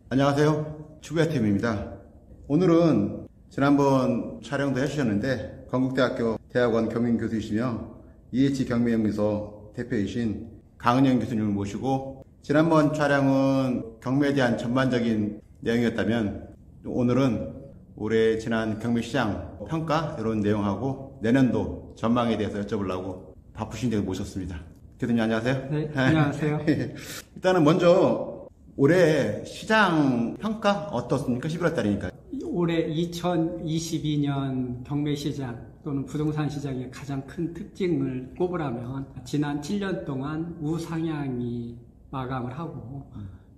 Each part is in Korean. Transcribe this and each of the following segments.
안녕하세요. 추구야팀입니다. 오늘은 지난번 촬영도 해주셨는데 건국대학교 대학원 경민교수이시며 EH경매연구소 대표이신 강은영 교수님을 모시고 지난번 촬영은 경매에 대한 전반적인 내용이었다면 오늘은 올해 지난 경매시장 평가 이런 내용하고 내년도 전망에 대해서 여쭤보려고 바쁘신 데 모셨습니다. 교수님 안녕하세요. 네, 안녕하세요. 일단은 먼저 올해 시장 평가 어떻습니까? 11월 달이니까. 올해 2022년 경매시장 또는 부동산 시장의 가장 큰 특징을 꼽으라면 지난 7년 동안 우상향이 마감을 하고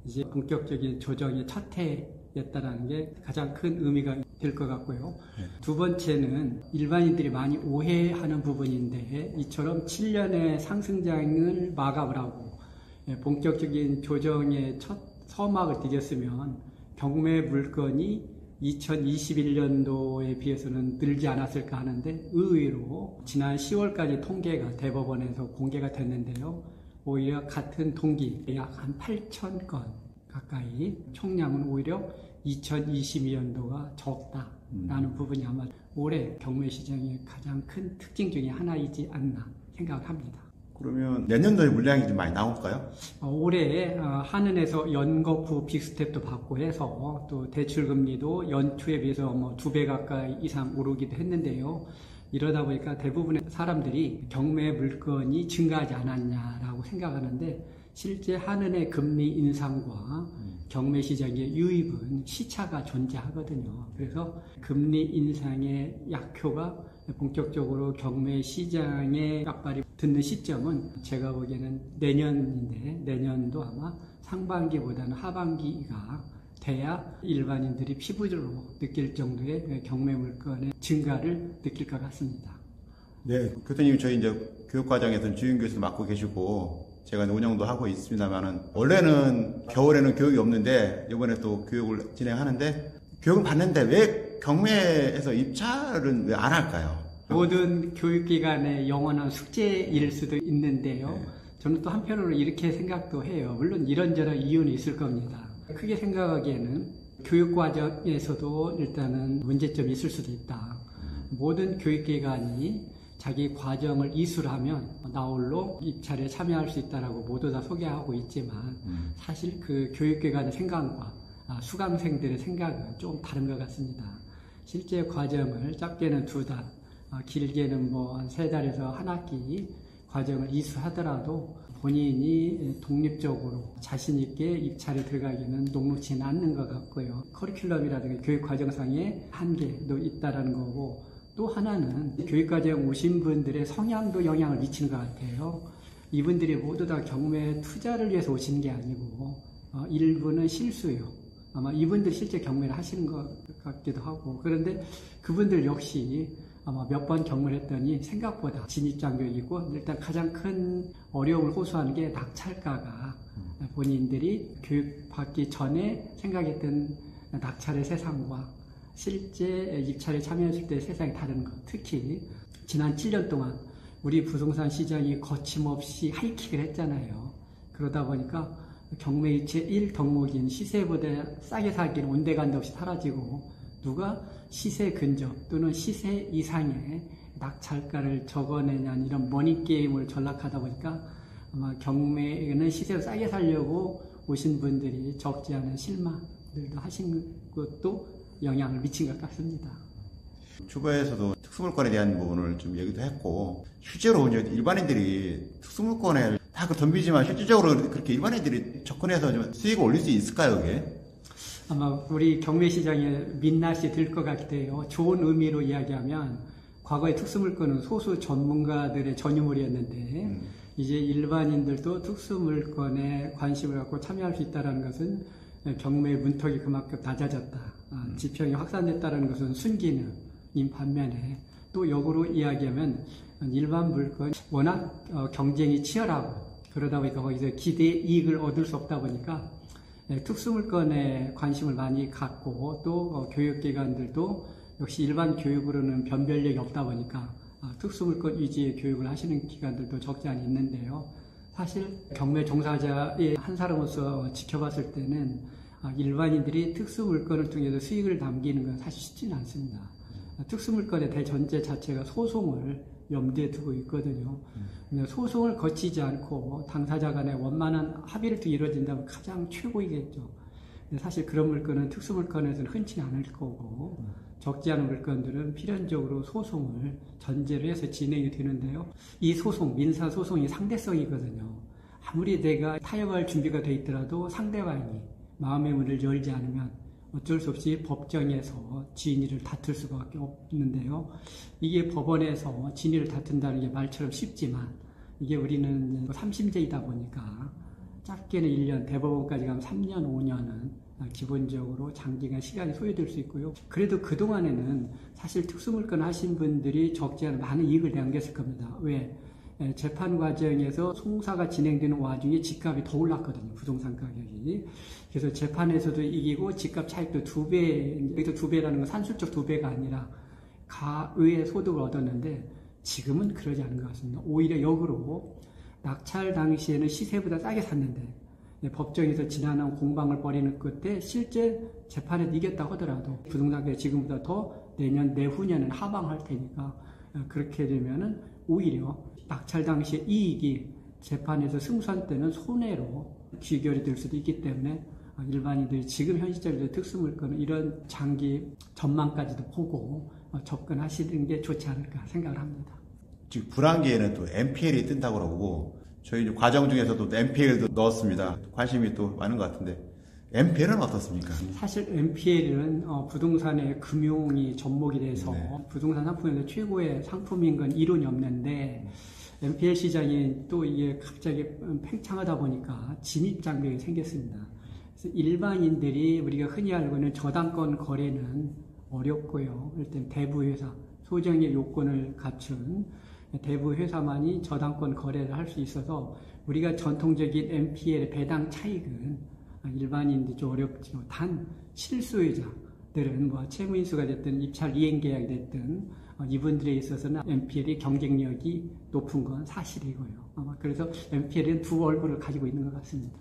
이제 본격적인 조정의 첫 해였다는 게 가장 큰 의미가 될 것 같고요. 두 번째는 일반인들이 많이 오해하는 부분인데 이처럼 7년의 상승장을 마감을 하고 본격적인 조정의 첫 서막을 디뎠으면 경매 물건이 2021년도에 비해서는 늘지 않았을까 하는데 의외로 지난 10월까지 통계가 대법원에서 공개가 됐는데요. 오히려 같은 동기 약 한 8,000건 가까이 총량은 오히려 2022년도가 적다라는 부분이 아마 올해 경매 시장의 가장 큰 특징 중에 하나이지 않나 생각을 합니다. 그러면 내년도에 물량이 좀 많이 나올까요? 올해 한은에서 연거푸 빅스텝도 받고 해서 또 대출금리도 연초에 비해서 뭐 2배 가까이 이상 오르기도 했는데요. 이러다 보니까 대부분의 사람들이 경매 물건이 증가하지 않았냐라고 생각하는데 실제 한은의 금리 인상과 경매 시장의 유입은 시차가 존재하거든요. 그래서 금리 인상의 약효가 본격적으로 경매 시장에 깜발이 듣는 시점은 제가 보기에는 내년인데 내년도 아마 상반기보다는 하반기가 돼야 일반인들이 피부로 느낄 정도의 경매 물건의 증가를 느낄 것 같습니다. 네, 교수님 저희 이제 교육과정에서는 주임 교수 맡고 계시고 제가 운영도 하고 있습니다만은 원래는 겨울에는 교육이 없는데 이번에 또 교육을 진행하는데 교육을 받는데 왜 경매에서 입찰은 왜 안 할까요? 모든 교육기관의 영원한 숙제일 수도 있는데요. 네. 저는 또 한편으로 이렇게 생각도 해요. 물론 이런저런 이유는 있을 겁니다. 크게 생각하기에는 교육과정에서도 일단은 문제점이 있을 수도 있다. 모든 교육기관이 자기 과정을 이수하면 나홀로 입찰에 참여할 수 있다라고 모두 다 소개하고 있지만 사실 그 교육기관의 생각과 수강생들의 생각은 좀 다른 것 같습니다. 실제 과정을 짧게는 2달, 길게는 뭐 3달에서 한 학기 과정을 이수하더라도 본인이 독립적으로 자신있게 입찰에 들어가기는 녹록지는 않는 것 같고요. 커리큘럼이라든가 교육과정상의 한계도 있다는 거고 또 하나는 교육과정 오신 분들의 성향도 영향을 미치는 것 같아요. 이분들이 모두 다 경매 투자를 위해서 오시는 게 아니고 일부는 실수요. 아마 이분들이 실제 경매를 하시는 것 같기도 하고 그런데 그분들 역시 아마 몇 번 경매를 했더니 생각보다 진입장벽이고 일단 가장 큰 어려움을 호소하는 게 낙찰가가 본인들이 교육받기 전에 생각했던 낙찰의 세상과 실제 입찰에 참여했을 때 세상이 다른 것. 특히 지난 7년 동안 우리 부동산 시장이 거침없이 하이킥을 했잖아요. 그러다 보니까 경매 제1 덕목인 시세보다 싸게 사기는 온데간데 없이 사라지고 누가 시세 근접 또는 시세 이상의 낙찰가를 적어내냐는 이런 머니게임을 전락하다 보니까 아마 경매에는 시세를 싸게 살려고 오신 분들이 적지 않은 실망들도 하신 것도 영향을 미친 것 같습니다. 주거에서도 특수물건에 대한 부분을 좀 얘기도 했고 실제로 이제 일반인들이 특수물건에 다 덤비지만 실질적으로 그렇게 일반인들이 접근해서 좀 수익을 올릴 수 있을까요, 그게? 아마 우리 경매 시장에 민낯이 들 것 같기도 해요. 좋은 의미로 이야기하면 과거의 특수물건은 소수 전문가들의 전유물이었는데 이제 일반인들도 특수물건에 관심을 갖고 참여할 수 있다는 것은 경매의 문턱이 그만큼 낮아졌다. 지평이 확산됐다는 것은 순기능인 반면에 또 역으로 이야기하면 일반 물건 워낙 경쟁이 치열하고 그러다 보니까 거기서 기대 이익을 얻을 수 없다 보니까 특수물건에 관심을 많이 갖고 또 교육기관들도 역시 일반 교육으로는 변별력이 없다 보니까 특수물건 위주의 교육을 하시는 기관들도 적지 않이 있는데요. 사실 경매 종사자의 한 사람으로서 지켜봤을 때는 일반인들이 특수물건을 통해서 수익을 남기는 건 사실 쉽지는 않습니다. 특수물건의 대전제 자체가 소송을 염두에 두고 있거든요. 소송을 거치지 않고 당사자 간의 원만한 합의를 통해 이루어진다면 가장 최고이겠죠. 사실 그런 물건은 특수물건에서는 흔치 않을 거고 적지 않은 물건들은 필연적으로 소송을 전제로 해서 진행이 되는데요. 이 소송, 민사소송이 상대성이거든요. 아무리 내가 타협할 준비가 돼 있더라도 상대방이 마음의 문을 열지 않으면 어쩔 수 없이 법정에서 진위를 다툴 수밖에 없는데요. 이게 법원에서 진위를 다툰다는 게 말처럼 쉽지만 이게 우리는 3심제이다 보니까 짧게는 1년, 대법원까지 가면 3년, 5년은 기본적으로 장기간 시간이 소요될 수 있고요. 그래도 그동안에는 사실 특수물건 하신 분들이 적지 않은 많은 이익을 남겼을 겁니다. 왜? 재판 과정에서 송사가 진행되는 와중에 집값이 더 올랐거든요. 부동산 가격이. 그래서 재판에서도 이기고 집값 차익도 2배, 여기서 2배라는 건 산술적 2배가 아니라 가의의 소득을 얻었는데 지금은 그러지 않은 것 같습니다. 오히려 역으로 낙찰 당시에는 시세보다 싸게 샀는데 법정에서 지난한 공방을 벌이는 끝에 실제 재판에 이겼다고 하더라도 부동산 가격이 지금보다 더 내년, 내후년은 하방할 테니까 그렇게 되면은 오히려 낙찰 당시의 이익이 재판에서 승소한 때는 손해로 귀결이 될 수도 있기 때문에 일반인들이 지금 현 시점에서 특수물건은 이런 장기 전망까지도 보고 접근하시는 게 좋지 않을까 생각을 합니다. 즉 불황기에는 또 NPL이 뜬다고 그러고 저희 이제 과정 중에서도 NPL도 넣었습니다. 관심이 또 많은 것 같은데 NPL은 어떻습니까? 사실 NPL은 부동산의 금융이 접목이 돼서 부동산 상품에서 최고의 상품인 건 이론이 없는데 NPL 시장이 또 이게 갑자기 팽창하다 보니까 진입 장벽이 생겼습니다. 그래서 일반인들이 우리가 흔히 알고 있는 저당권 거래는 어렵고요. 일단 대부회사, 소정의 요건을 갖춘 대부회사만이 저당권 거래를 할 수 있어서 우리가 전통적인 NPL 배당 차익은 일반인들이 좀 어렵죠. 단 실소유자들은 뭐 채무인수가 됐든 입찰 이행계약이 됐든 이분들에 있어서는 NPL이 경쟁력이 높은 건 사실이고요. 그래서 NPL은 두 얼굴을 가지고 있는 것 같습니다.